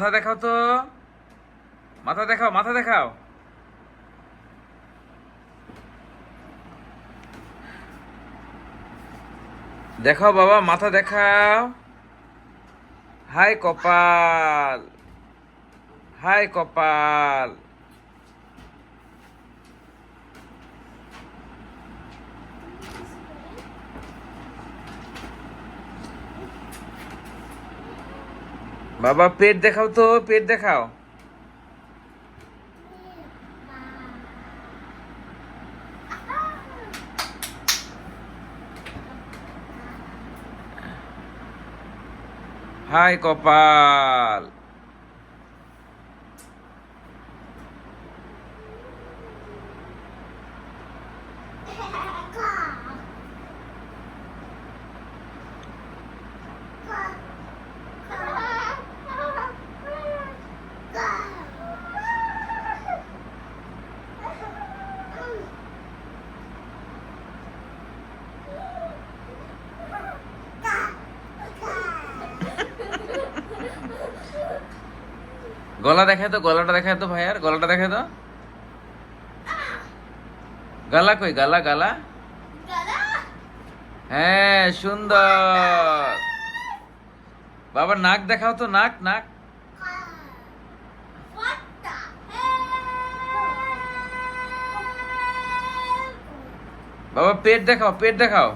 মাথা দেখাও তো, মাথা দেখাও, মাথা দেখাও। দেখাও বাবা, মাথা দেখাও। হাই কপাল, হাই কপাল। বাবা পেট দেখাও তো, পেট দেখাও। হাই কপাল। গলা দেখায় তো, গলাটা দেখায় তো ভাইয়ার, গলাটা দেখায় তো। গালা কই, গালা গালা। হ্যাঁ সুন্দর। বাবা নাক দেখাও তো, নাক নাক। বাবা পেট দেখাও, পেট দেখাও।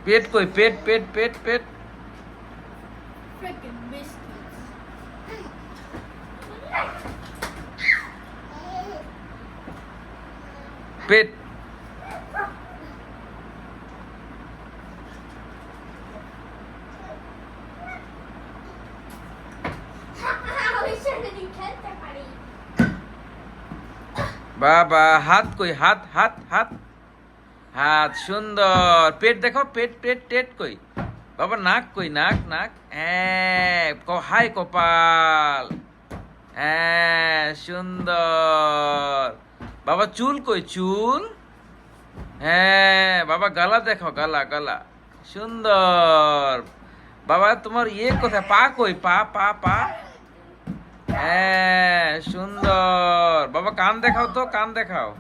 পেট কই, পেট পেট পেট পেট। পেট। বাবা হাত কই, হাত হাত হাত। হাত সুন্দর। পেট দেখো, পেট পেট পেট কই। বাবা নাক কই, নাক নাক। হ্যাঁ হাই কপাল। হ্যাঁ সুন্দর। বাবা চুল কই, চুল। হ্যাঁ বাবা গালা দেখো, গালা গালা। সুন্দর। বাবা তোমার ইয়ে কোথায়, পা কই, পা পা পা। হ্যাঁ সুন্দর। বাবা কান দেখাও তো, কান দেখাও।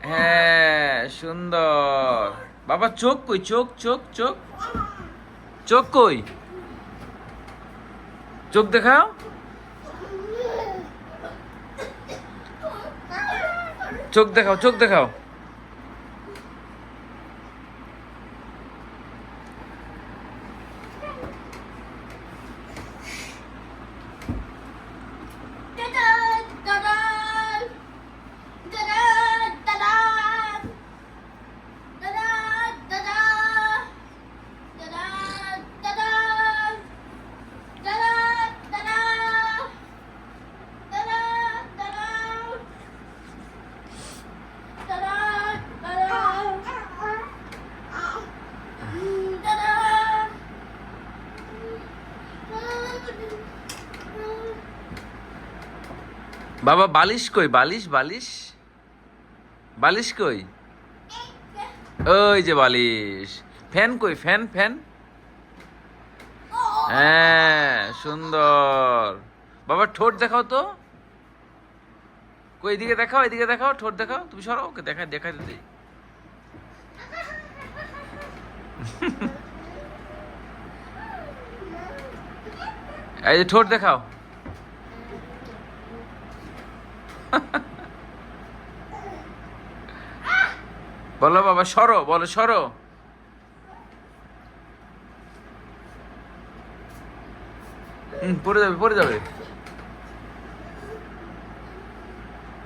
হ্যাঁ সুন্দর। বাবা চোখ কই, চোখ চোখ চোখ। চোখ কই, চোখ দেখাও। চোখ দেখাও, চোখ দেখাও। বাবা বালিশ কই, বালিশ বালিশ। বালিশ কই, ওই যে বালিশ। ফ্যান কই, ফ্যান ফ্যান। হ্যাঁ সুন্দর। বাবা ঠোঁট দেখাও তো। কই এদিকে দেখাও, এদিকে দেখাও, ঠোঁট দেখাও। তুমি সরো, ওকে দেখা দেখা দিতে। এই যে ঠোঁট দেখাও। বলো বাবা সরো, বলো সরো। পড়ে যাবে, পড়ে যাবে।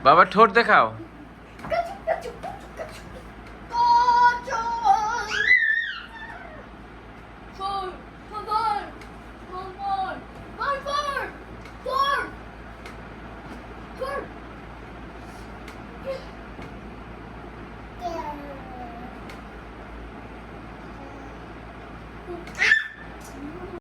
বাবা ঠোঁট দেখাও।